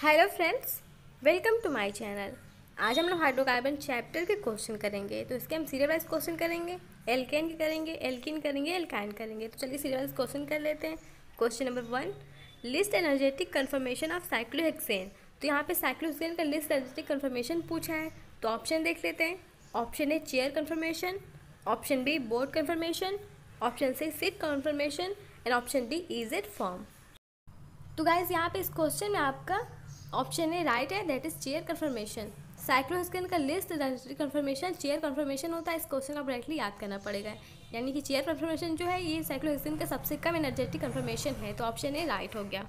Hello friends, welcome to my channel. आज हम लोग हाइड्रोकार्बन चैप्टर के क्वेश्चन करेंगे। तो इसके हम सीरियल वाइज क्वेश्चन करेंगे, एल्केन के करेंगे, एल्कीन करेंगे, एल्काइन करेंगे। तो चलिए सीरियल वाइज क्वेश्चन कर लेते हैं। Question number 1, list energetic confirmation of cyclohexane. तो यहाँ पे साइक्लोहेक्सेन का लिस्ट एनर्जेटिक कन्फर्मेशन पूछा है, तो ऑप्शन देख लेते हैं। Option A chair conformation, option B boat conformation, option C seat conformation and option D eased form. तो गाइज यहाँ पे इस क्वेश्चन में आपका ऑप्शन ए राइट है, that is chair conformation. Cyclohexane का least energetic conformation chair conformation होता है। इस क्वेश्चन को डायरेक्टली याद करना पड़ेगा, यानी कि चेयर कन्फर्मेशन जो है ये साइक्लोहेक्सेन का सबसे कम एनर्जेटिक कन्फर्मेशन है। तो ऑप्शन ए राइट हो गया।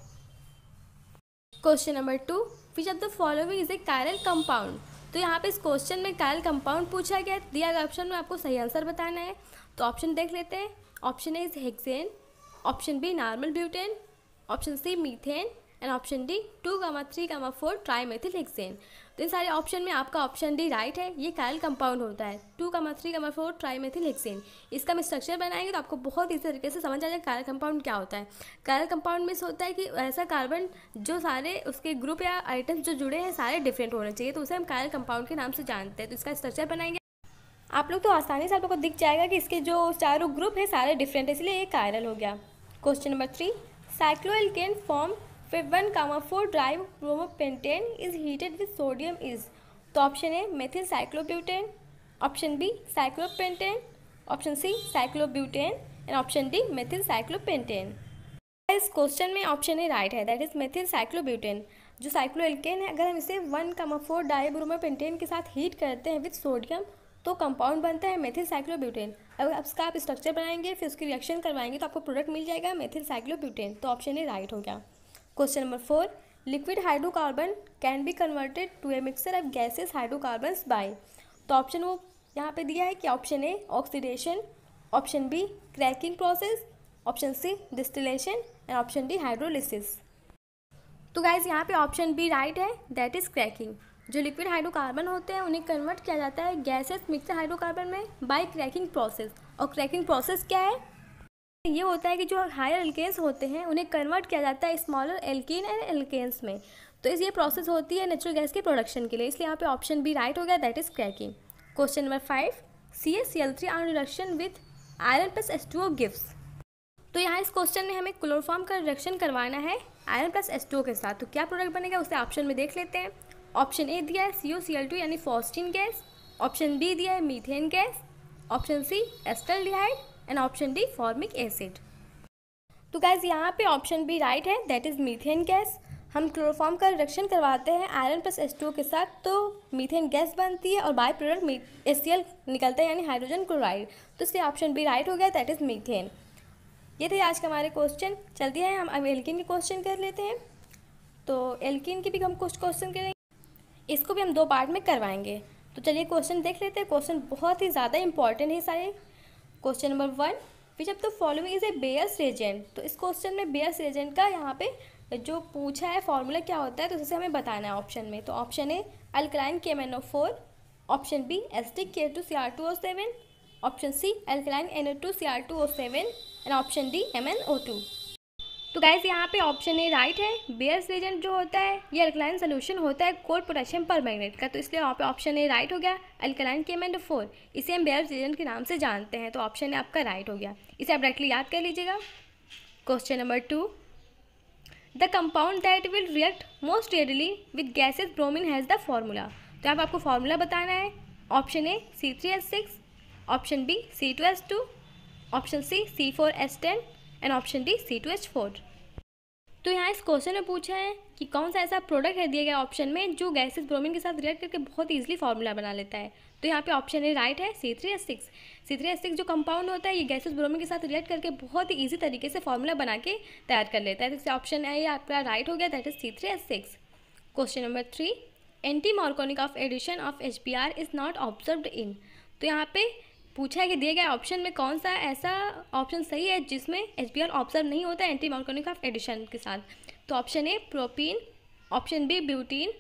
Question number 2, which of the following is a chiral compound. तो यहाँ पे इस क्वेश्चन में कायरल कंपाउंड पूछा गया, दिया गया ऑप्शन में आपको सही आंसर बताना है। तो ऑप्शन देख लेते हैं। Option A is hexane, option B normal butane, option C methane and option D 2,3,4 trimethyl hexane. तो इन सारे ऑप्शन में आपका ऑप्शन डी राइट है। ये कायरल कंपाउंड होता है 2,3,4 ट्राईमेथिल हेक्सेन। इसका हम स्ट्रक्चर बनाएंगे तो आपको बहुत इसी तरीके से समझ आ जाएगा कायरल कंपाउंड क्या होता है। कायरल कंपाउंड में होता है कि ऐसा कार्बन जो सारे उसके ग्रुप या आइटम्स जो जुड़े हैं सारे डिफरेंट होने चाहिए, तो उसे हम कायरल कंपाउंड के नाम से जानते हैं। तो इसका स्ट्रक्चर बनाएंगे आप लोग तो आसानी से आप लोग को दिख जाएगा कि इसके जो चारों ग्रुप है सारे डिफरेंट है, इसलिए ये कायरल हो गया। Question number 3, cycloalkane from 1,4 dibromopentane is heated with sodium is. तो option A methyl cyclobutane, option B cyclopentane, option C cyclobutane and option D methyl cyclopentane. इस क्वेश्चन में ऑप्शन ए राइट है, that is methyl cyclobutane. जो cycloalkane है, अगर हम इसे 1,4 डाइब्रोमोपेंटेन के साथ हीट करते हैं विद सोडियम तो कंपाउंड बनता है मेथिल साइक्लोब्यूटेन। अगर इसका आप स्ट्रक्चर बनाएंगे फिर उसकी रिएक्शन करवाएंगे तो आपको प्रोडक्ट मिल जाएगा मेथिल साइक्लोब्यूटेन। तो ऑप्शन ए राइट हो गया। Question number 4, liquid hydrocarbon can be converted to a mixture of gases hydrocarbons by. तो ऑप्शन वो यहाँ पे दिया है कि option A oxidation, option B cracking process, option C distillation and option D hydrolysis. तो गाइज यहाँ पे ऑप्शन बी राइट है, दैट इज क्रैकिंग। जो लिक्विड हाइड्रोकार्बन होते हैं उन्हें कन्वर्ट किया जाता है गैसेस मिक्सर हाइड्रोकार्बन में बाय क्रैकिंग प्रोसेस। और क्रैकिंग प्रोसेस क्या है? ये होता है कि जो हायर एल्केन्स होते हैं उन्हें कन्वर्ट किया जाता है स्मॉलर एल्कीन एंड एल्केन्स में। तो ये प्रोसेस होती है नेचुरल गैस के प्रोडक्शन के लिए, इसलिए यहाँ पे ऑप्शन बी राइट हो गया, that is cracking. Question number 5, CaCl3 on reduction with iron plus H2O gives. तो यहाँ इस क्वेश्चन में हमें क्लोरोफॉर्म का रिडक्शन करवाना है आयरन प्लस H2O के साथ। तो क्या प्रोडक्ट बनेगा उसे ऑप्शन में देख लेते हैं। ऑप्शन ए दिया है COCl2 यानी फॉस्टीन गैस, ऑप्शन बी दिया है methane gas, option C acetaldehyde and option D formic acid. तो गाइज यहाँ पे ऑप्शन बी राइट है, दैट इज मीथेन गैस। हम क्लोरोफॉर्म का रिडक्शन करवाते हैं आयरन प्लस H2O के साथ तो मीथेन गैस बनती है और बाय प्रोडक्ट HCl निकलता है यानी हाइड्रोजन क्लोराइड। तो इसलिए ऑप्शन बी राइट हो गया, दैट इज मीथेन। ये थे आज के हमारे क्वेश्चन। चलते हैं हम अब एल्कीन के क्वेश्चन कर लेते हैं। तो एल्कीन के भी हम कुछ क्वेश्चन करेंगे, इसको भी हम 2 पार्ट में करवाएंगे। तो चलिए क्वेश्चन देख लेते हैं। क्वेश्चन बहुत ही ज़्यादा इंपॉर्टेंट है सारे। Question number 1, which of the following is a bears reagent. तो इस क्वेश्चन में बेयर्स रिएजेंट का यहाँ पे जो पूछा है फॉर्मूला क्या होता है तो उसे हमें बताना है ऑप्शन में। तो option A alkaline KMnO4, option B acetic K2Cr2O7, option C alkaline NO2Cr2O7 and option D MnO2। तो गाइस यहाँ पे ऑप्शन ए राइट है। बेयर्स रिएजेंट जो होता है ये अल्कलाइन सोल्यूशन होता है कोल्ड पोटेशियम परमैंगनेट का, तो इसलिए वहाँ पे ऑप्शन ए राइट हो गया। अल्कलाइन KMnO4 इसे हम बेयर्स रिएजेंट के नाम से जानते हैं, तो ऑप्शन ए आपका राइट हो गया। इसे आप डायरेक्टली याद कर लीजिएगा। Question number 2, the compound that will react most readily with gaseous bromine has the formula. तो यहाँ पर आपको फॉर्मूला बताना है। Option A C3H6, option B C2H2, option C C4H10 and option D C2H4। तो यहाँ इस क्वेश्चन में पूछा है कि कौन सा ऐसा प्रोडक्ट है दिए गए ऑप्शन में जो गैसेस ब्रोमीन के साथ रिएक्ट करके बहुत ईजिली फार्मूला बना लेता है। तो यहाँ पे ऑप्शन ए राइट है, C3H6। C3H6 जो कंपाउंड होता है ये गैसेस ब्रोमीन के साथ रिएक्ट करके बहुत ही ईजी तरीके से फार्मूला बना के तैयार कर लेता है। तो इससे ऑप्शन ए आपका राइट हो गया, that is C3H6। Question number 3, anti Markovnikov of addition of HBr is not observed in. तो यहाँ पे पूछा है कि दिए गए ऑप्शन में कौन सा ऐसा ऑप्शन सही है जिसमें HBr ऑब्जर्व नहीं होता है एंटी मार्कोनिक ऑफ एडिशन के साथ। तो option A propene, option B butene,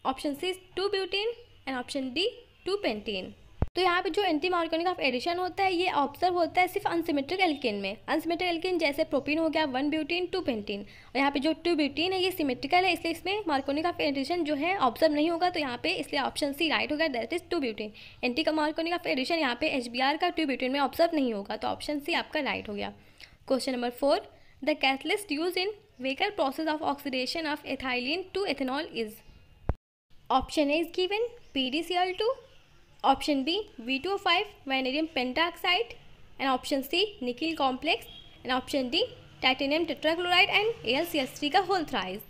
option C 2 butene and option D 2 pentene. तो यहाँ पे जो एंटी मार्कोनिक ऑफ एडिशन होता है ये ऑब्जर्व होता है सिर्फ अनसिमेट्रिक एल्केन में। अनसिमेट्रिक एल्केन जैसे प्रोपीन हो गया, 1 ब्यूटीन 2 पेंटीन, और यहाँ पे जो 2 ब्यूटीन है ये सिमेट्रिकल है, इसलिए इसमें मार्कोनिक ऑफ एडिशन जो है ऑब्जर्व नहीं होगा। तो यहाँ पे इसलिए ऑप्शन सी राइट होगा, that is 2 butene. Anti Markovnikov of addition यहाँ पे HBr का 2 ब्यूटीन में ऑब्जर्व नहीं होगा, तो ऑप्शन सी आपका राइट हो गया। Question number 4, the catalyst use in Wacker process of oxidation of ethylene to ethanol is. Option A is given PDCl2, option B V2O5 vanadium pentoxide, and option C nickel complex, and option D titanium tetrachloride and AlCH3 का whole thrice.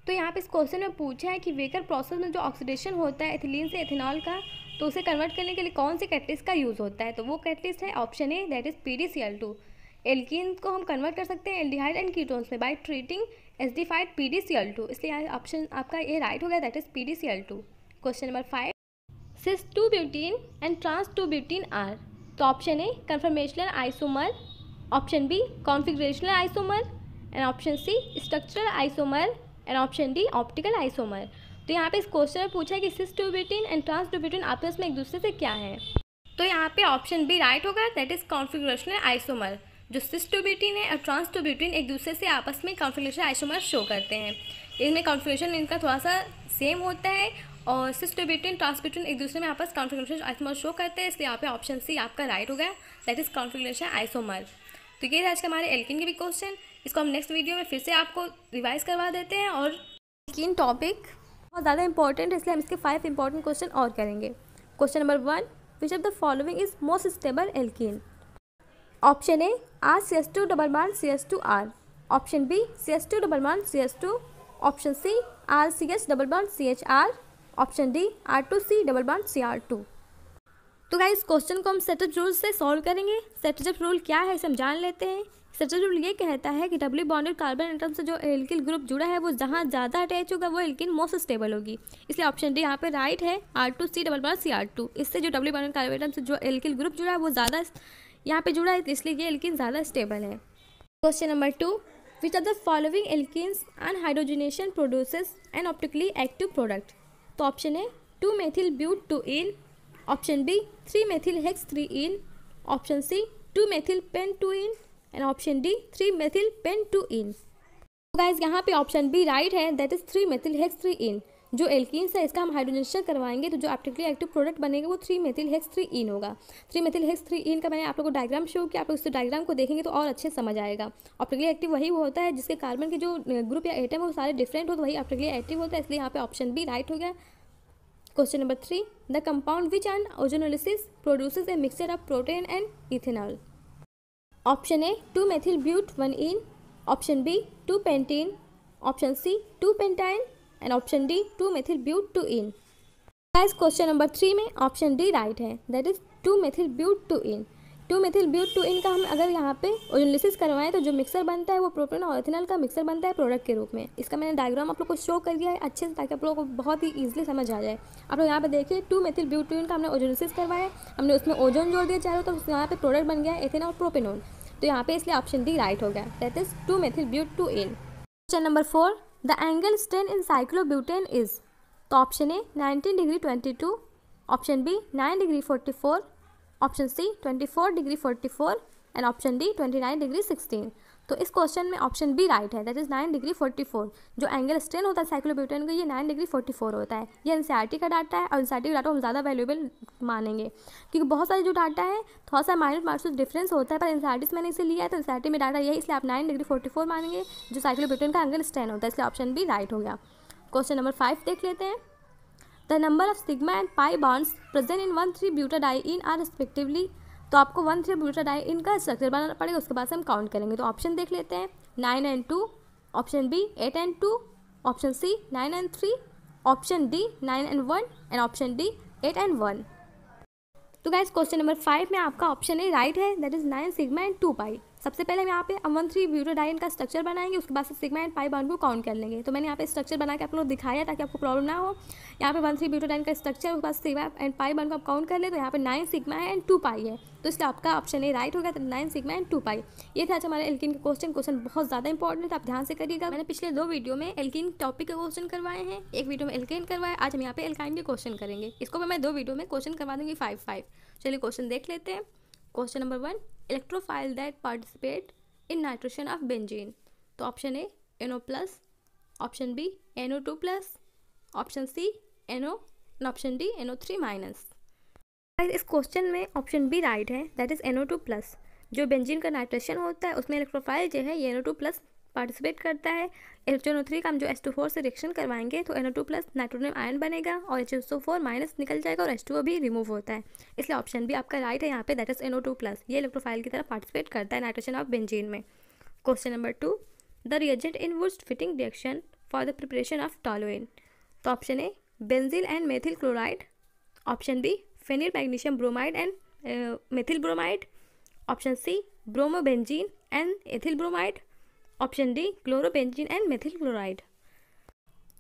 तो यहाँ पे इस question में पूछा है कि waker process में जो ऑक्सीडेशन होता है एथिलीन से एथेनॉल का, तो उसे कन्वर्ट करने के लिए कौन से कैटलिस्ट का यूज़ होता है। तो वो कैटलिस्ट है option A, that is PDCl2। Alkene को हम कन्वर्ट कर सकते हैं एल्डिहाइड एंड कीटोन्स में बाय ट्रीटिंग एसिडिफाइड PDCl2, इसलिए ऑप्शन आपका ए राइट हो गया, that is PDCl2। Question number 5, cis 2 butene and trans 2 butene are. तो option A conformational isomer, option B configurational isomer, and option C structural isomer, and option D optical isomer. तो यहाँ पे इस question में पूछा है कि cis 2 butene and trans 2 butene आपस में एक दूसरे से क्या है। तो यहाँ पे ऑप्शन बी राइट होगा, दैट इज कॉन्फिगरेशनल आइसोमर। जो cis 2 ब्यूटीन है और ट्रांस 2 ब्यूटीन एक दूसरे से आपस में कॉन्फिगरेशन आइसोमर शो करते हैं। इनमें कॉन्फिगरेशन इनका थोड़ा सा सेम होता है, और cis 2 ब्यूटीन ट्रांस ब्यूटीन एक दूसरे में आपस कॉन्फिगरेशन आइसोमर शो करते हैं, इसलिए यहाँ पे ऑप्शन सी आपका राइट हो गया, दैट इज कॉन्फिगरेशन आइसोमर। तो ये आज के हमारे एल्कीन के भी क्वेश्चन, इसको हम नेक्स्ट वीडियो में फिर से आपको रिवाइज करवा देते हैं। और एल्कीन टॉपिक बहुत ज़्यादा इंपॉर्टेंट है, इसलिए हम इसके 5 इंपॉर्टेंट क्वेश्चन और करेंगे। Question number 1, which of the following is most stable alkene. Option A RCH2 double bond CH2R, option B CH2 double bond CH2, option C RCH double bond CHR, option D R2C double bond CR2। तो guys question को हम Saytzeff rule से solve करेंगे। Saytzeff rule क्या है इसे हम जान लेते हैं। सेटअप रूल ये कहता है कि डबली बॉन्डेड कार्बन एटम से जो एल्किल ग्रुप जुड़ा है वो जहाँ ज़्यादा अटैच होगा वो एल्किन मोस्ट स्टेबल होगी, इसलिए ऑप्शन डी यहाँ पे राइट है, R2C डबल बॉन्ड CR2। इससे जो डबली बॉन्डेड कार्बन एटम से जो एल्किल ग्रुप जुड़ा है वो ज़्यादा यहाँ पे जुड़ा है, इसलिए ये एल्किन ज़्यादा स्टेबल है। Question number 2, which of the following alkenes on hydrogenation produces an optically active product. तो option A 2-methyl but2ene, option B 3-methyl hex3ene, option C 2-methyl pen2ene, and option D 3-methyl pen2ene। तो guys यहाँ पे option B right है, that is 3-methyl hex3ene। जो alkenes है इसका हम hydrogenation करवाएंगे तो जो ऑप्टिकली एक्टिव प्रोडक्ट बनेगा वो 3-methyl hex3ene होगा। 3-methyl hex3ene का मैंने आप लोगों को डायग्राम शो किया, आप लोग इस डायग्राम को देखेंगे तो और अच्छे समझ आएगा। ऑप्टिकली एक्टिव वही होता है जिसके कार्बन के जो ग्रुप या एटम है वो सारे डिफरेंट हो, तो वही ऑप्टिकली एक्टिव होता है, इसलिए यहाँ पे ऑप्शन बी राइट हो गया। Question number 3, the compound which on ozonolysis produces a mixture of propene and ethanol. Option A 2-methyl but1ene, option B 2-pentene, option C 2-pentyne, and option D 2-methyl but2ene। Guys question number 3 में option D right है, that is 2-methyl but2ene। 2-methyl but2ene का हम अगर यहाँ पे ozonolysis करवाएं तो जो मिक्सर बनता है वो प्रोपेन और इथेनॉल का मिक्सर बनता है प्रोडक्ट के रूप में। इसका मैंने डायग्राम आप लोग को शो कर दिया है अच्छे से, ताकि आप लोगों को बहुत ही ईजिली समझ आ जाए। आप लोग यहाँ पे देखिए 2-methyl but2ene का हमने ओजोनोलिसिस करवाया, हमने उसमें ओजोन जोड़ दिया चारों, तो यहाँ पे प्रोडक्ट बन गया इथेनॉल प्रोपेनॉल। तो यहाँ पे इसलिए ऑप्शन डी राइट हो गया, that is 2-methyl but2ene। Question number 4, the angle strain in cyclobutane is. तो option A 19°22, option B 9°44, option C 24°44, and option D 29°16। तो इस क्वेश्चन में ऑप्शन बी राइट है, दैट इज 9°44। जो एंगल स्ट्रेन होता है साइक्लोब्यूटेन का ये 9°44 होता है। ये एनसीईआरटी का डाटा है, और एनसीईआरटी का डाटा हम ज़्यादा वैल्यूएबल मानेंगे क्योंकि बहुत सारे जो डाटा है थोड़ा सा माइनर मार्क्स डिफरेंस होता है, पर एनसीईआरटी से मैंने इसे लिया है तो एनसीईआरटी में डाटा यही, इसलिए आप 9°44 मानेंगे जो साइक्लोब्यूटेन का एंगल स्ट्रेन होता है, इसलिए ऑप्शन बी राइट हो गया। क्वेश्चन नंबर 5 देख लेते हैं। The number of sigma and pi bonds present in 1,3-butadiene are respectively. तो आपको 1,3-butadiene का स्ट्रक्चर बनाना पड़ेगा, उसके बाद से हम काउंट करेंगे। तो ऑप्शन देख लेते हैं, 9 and 2, option B 8 and 2, option C 9 and 3, option D 9 and 1, and option D 8 and 1। तो गाइस क्वेश्चन नंबर 5 में आपका ऑप्शन ए राइट है, दैट इज 9 सिग्मा एंड 2 पाई। सबसे पहले हम यहाँ पे 1,3-ब्यूटाडाइन का स्ट्रक्चर बनाएंगे, उसके बाद से सिग्मा एंड पाई बॉन्ड को काउंट कर लेंगे। तो मैंने यहाँ पे स्ट्रक्चर बना के आप लोग दिखाया ताकि आपको प्रॉब्लम ना हो। यहाँ पे 1,3-ब्यूटाडाइन का स्ट्रक्चर, उसके बाद सिग्मा एंड पाई बॉन्ड को आप काउंट कर ले, तो यहाँ पे 9 सिग्मा है एंड 2 पाई है, तो इसलिए आपका ऑप्शन ए राइट होगा। तो 9 सिग्मा एंड 2 पाई। ये था आज हमारे एल्कीन के क्वेश्चन बहुत ज़्यादा इंपॉर्टेंट है, आप ध्यान से करिएगा। मैंने पिछले 2 वीडियो में एल्कीन टॉपिक के क्वेश्चन करवाए हैं, एक वीडियो में एल्केन करवाया, आज हम यहाँ पे एल्काइन के क्वेश्चन करेंगे। इसको भी मैं 2 वीडियो में क्वेश्चन करवा दूँगी 5-5। चलिए क्वेश्चन देख लेते हैं। Question number 1, electrophile that participate in nitration of benzene. तो option A NO+, option B NO2+, option C NO और ऑप्शन डी NO3-। इस क्वेश्चन में ऑप्शन बी राइट है, दैट इज NO2+। जो बेंजीन का नाइट्रेशन होता है उसमें इलेक्ट्रोफाइल जो है ये NO2+ पार्टिसिपेट करता है। NO3 का हम जो H2O4 से रिएक्शन करवाएंगे तो NO2+ नाइट्रोजन आयन बनेगा और HSO4- निकल जाएगा और H2O भी रिमूव होता है, इसलिए ऑप्शन बी आपका राइट है यहाँ पे, दैट इज NO2+। ये इलेक्ट्रोफाइल की तरह पार्टिसिपेट करता है नाइट्रेशन ऑफ बेंजीन में। Question number 2, the reagent in Wurtz Fittig reaction for the preparation of toluene. तो option A benzyl and methyl chloride, option B phenyl magnesium bromide and methyl bromide, option C bromobenzene and ethyl bromide, option D chlorobenzene and methyl chloride.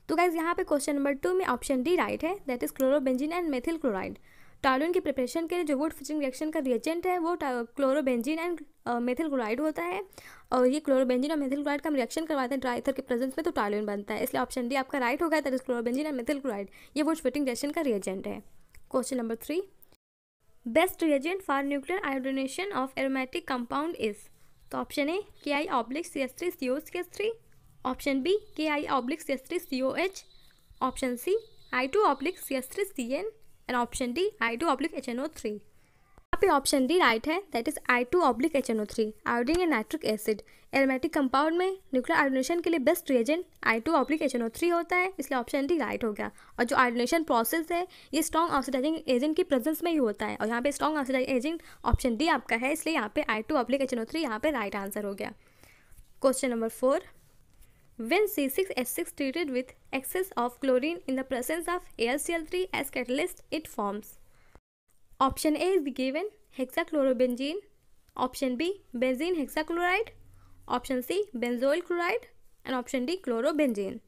तो guys यहाँ पे question number 2 में option D right है, that is chlorobenzene and methyl chloride. Toluene की preparation के लिए जो would Fittig reaction का रिएजेंट है वो क्लोरोबेंजीन एंड मेथिल क्लोराइड होता है, और ये क्लोरोबेंजीन और मेथिल क्लोराइड का हम रिएक्शन करवाते हैं ड्राई ईथर के प्रेजेंस में, तो टॉलुएन बनता है, इसलिए ऑप्शन डी आपका राइट होगा, that is chlorobenzene and methyl chloride. ये वुड फिटिंग रिएक्शन का रिएजेंट है। Question number 3, best reagent for nuclear iodination of aromatic compound is. तो option A Ki-CH3COCH3, option B Ki-CH3COH, option C I2-CH3CN and option D I2-HNO3। यहाँ पे option D right है, that is I2-HNO3, iodine and nitric acid. Aromatic compound में nuclear iodination के लिए best reagent I2-HNO3 होता है, इसलिए ऑप्शन डी राइट हो गया। और जो आयोडीनेशन प्रोसेस है ये स्ट्रॉन्ग ऑक्सीडाइजिंग एजेंट की प्रेजेंस में ही होता है, और यहाँ पे strong oxidising agent option D आपका है, इसलिए यहाँ पे I2-HNO3 यहाँ पे राइट आंसर हो गया। Question number 4, when C6H6 treated with excess of chlorine in the presence of AlCl3 as catalyst it forms. Option A is given hexachlorobenzene, option B benzene hexachloride, option C benzoyl chloride and option D chlorobenzene।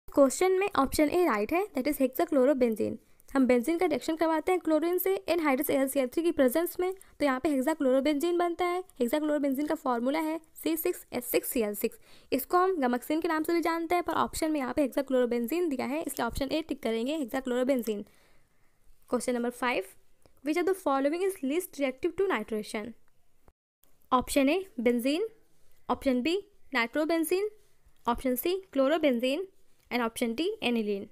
Question में option A right है, that is हेक्साक्लोरोबेंजीन। हम benzene का reaction करवाते हैं chlorine से anhydrous AlCl3 की presence में, तो यहाँ पे हेक्साक्लोरोबेंजीन बनता है। हेक्साक्लोरोबेंजीन का फॉर्मूला है C6H6Cl6। इसको हम गमक्सिन के नाम से भी जानते हैं, पर ऑप्शन में यहाँ पे हेक्साक्लोरोबेंजीन दिया है, इसलिए ऑप्शन ए टिक करेंगे, hexachlorobenzene. Question number 5, which of the following is least reactive to nitration. Option A benzene, option B nitrobenzene, option C chlorobenzene and option D aniline.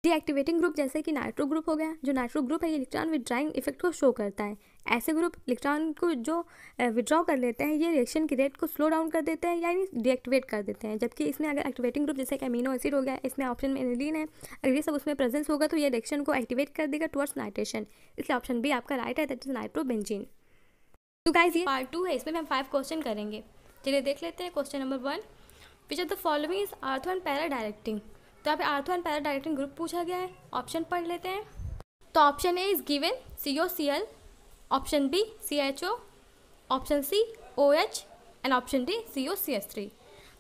Deactivating group जैसे कि nitro group हो गया, जो nitro group है ये electron withdrawing effect को show करता है। ऐसे ग्रुप इलेक्ट्रॉन को जो विड्रॉ कर लेते हैं ये रिएक्शन की रेट को स्लो डाउन कर देते हैं यानी डीएक्टिवेट कर देते हैं, जबकि इसमें अगर एक्टिवेटिंग ग्रुप जैसे कि अमीनो एसिड हो गया, इसमें ऑप्शन में एनिलीन है, अगर ये सब उसमें प्रेजेंस होगा तो ये रिएक्शन को एक्टिवेट कर देगा टुवर्ड्स नाइट्रेशन, इसलिए ऑप्शन बी आपका राइट है, दैट इज नाइट्रोबेंजीन। तो गाइस ये पार्ट 2 है, इसमें हम 5 क्वेश्चन करेंगे। चलिए देख लेते हैं। Question number 1, which of the following is ortho and para directing. तो यहाँ पे ortho and para directing group पूछा गया है, ऑप्शन पढ़ लेते हैं। तो option A is given COCl, option B CHO, option C OH and option D COCH3।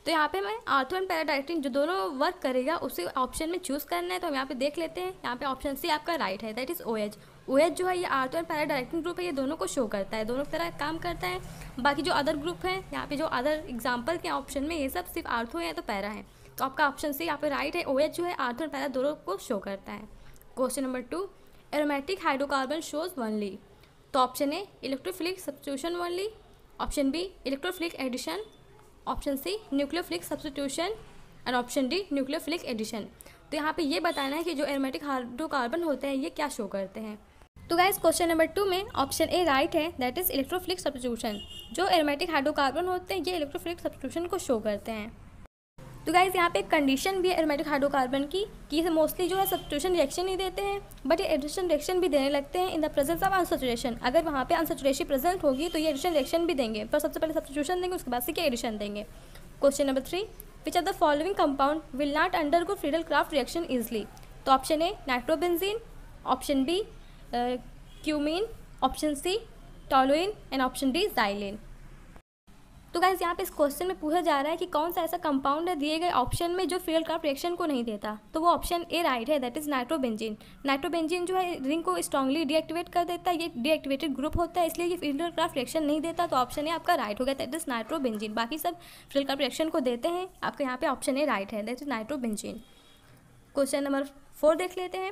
तो यहाँ पे मैं आर्थो एंड पैरा डायरेक्टिंग जो दोनों वर्क करेगा उसे ऑप्शन में चूज़ करना है, तो हम यहाँ पे देख लेते हैं। यहाँ पे ऑप्शन सी आपका राइट है, दैट इज OH। OH जो है ये ortho and para directing group है, ये दोनों को शो करता है, दोनों की तरह काम करता है। बाकी जो अदर ग्रुप है यहाँ पे जो अदर एग्जाम्पल के ऑप्शन में ये सब सिर्फ आर्थो है तो पैरा है, तो आपका ऑप्शन सी यहाँ पे राइट है। OH जो है आर्थो एंड पैरा दोनों को शो करता है। Question number 2, aromatic hydrocarbon shows only. तो option A electrophilic substitution only, option B electrophilic addition, option C nucleophilic substitution and option D nucleophilic addition. तो यहाँ पे ये बताना है कि जो एरोमेटिक हाइड्रोकार्बन होते हैं ये क्या शो करते हैं। तो गाइस क्वेश्चन नंबर 2 में ऑप्शन ए राइट है, दैट इज इलेक्ट्रोफिलिक सब्स्टिट्यूशन। जो एरोमेटिक हाइड्रोकार्बन होते हैं ये इलेक्ट्रोफिलिक सब्स्टिट्यूशन को शो करते हैं। तो गाइस यहाँ पे एक कंडीशन भी है एरोमेटिक हाइड्रोकार्बन की कि ये मोस्टली जो है सब्स्टिट्यूशन रिएक्शन ही देते हैं, बट ये एडिशन रिएक्शन भी देने लगते हैं in the presence of unsaturation. अगर वहाँ पे अनसैचुरेशन प्रेजेंट होगी तो ये एडिशन रिएक्शन भी देंगे, पर सबसे पहले सब्स्टिट्यूशन देंगे उसके बाद से क्या एडिशन देंगे। Question number 3, which of the following compound will not undergo Friedel Crafts reaction easily. तो option A nitrobenzene, option B cumene, option C toluene and option D xylene. तो गाइस यहाँ पे इस क्वेश्चन में पूछा जा रहा है कि कौन सा ऐसा कंपाउंड है दिए गए ऑप्शन में जो फ्रीडल-क्राफ्ट रिएक्शन को नहीं देता, तो वो ऑप्शन ए राइट है, दैट इज नाइट्रोबेंजीन। नाइट्रोबेंजीन जो है रिंग को स्ट्रांगली डीएक्टिवेट कर देता है, ये डीएक्टिवेटेड ग्रुप होता है, इसलिए ये फ्रीडल-क्राफ्ट रिएक्शन नहीं देता, तो ऑप्शन ए आपका राइट हो गया, दैट इज नाइट्रोबेंजीन। बाकी सब फ्रीडल-क्राफ्ट रिएक्शन को देते हैं, आपके यहाँ पे ऑप्शन ए राइट है, that is nitrobenzene. Question number 4 देख लेते हैं।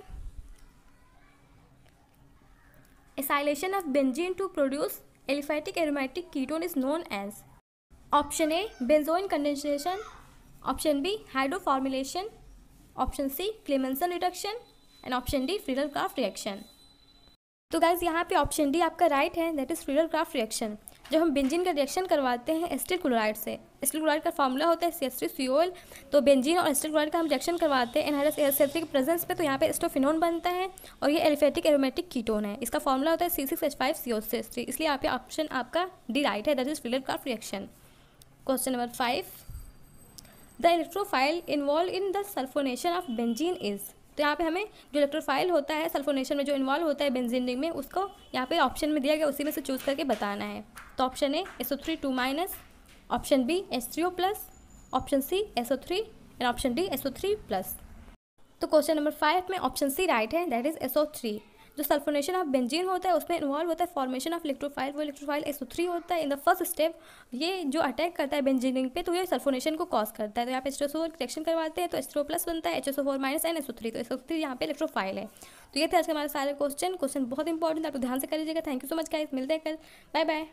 Acylation of benzene to produce aliphatic aromatic ketone is known as option A benzoin condensation, option B hydroformylation, option C Clemmensen reduction and option D Friedel-Crafts reaction। तो guys यहाँ पे option D आपका right है, that is Friedel-Crafts reaction. जब हम benzene का reaction करवाते हैं एसिटिल क्लोराइड से, एसिटिल क्लोराइड का फॉर्मूला होता है CH3COL, तो बेंजीन और एसिटिल क्लोराइड का हम रिएक्शन करवाते हैं एनहाइड्रस CH3 के प्रेजेंस पे, तो यहाँ पे एस्टोफिनोन बनता है और ये एलिफेटिक एरोमेटिक कीटोन है, इसका फॉर्मूला होता है C6H5COCH3, इसलिए यहाँ पे ऑप्शन आपका डी राइट है, that is Friedel-Crafts reaction. Question number 5, the electrophile involve in the sulphonation of benzene is, तो यहाँ पे हमें जो इलेक्ट्रोफाइल होता है सल्फोनेशन में जो इन्वॉल्व होता है बेंजीन रिंग में, उसको यहाँ पे ऑप्शन में दिया गया, उसी में से चूज करके बताना है। तो option A SO3 2-, option B H3O+, option C SO3 and option D SO3+। तो क्वेश्चन नंबर 5 में ऑप्शन सी राइट है, दैट इज SO3। जो सल्फोनेशन ऑफ बेंजीन होता है उसमें इन्वॉल्व होता है फॉर्मेशन ऑफ इलेक्ट्रोफाइल, वो इलेक्ट्रोफाइल SO3 होता है इन द फर्स्ट स्टेप, ये जो अटैक करता है बेंजीन रिंग पे, तो ये सल्फोनेशन को कॉज करता है। तो यहाँ पे H2SO रिएक्शन करवाते हैं तो H2O+ बनता है, HSO4- एंड SO3, तो SO3 यहाँ पे इलेक्ट्रोफाइल है। तो ये थे आज के हमारे सारे क्वेश्चन बहुत इंपॉर्टेंट, आपको ध्यान से कर लीजिएगा। Thank you so much guys, मिलते हैं कल, बाय बाय।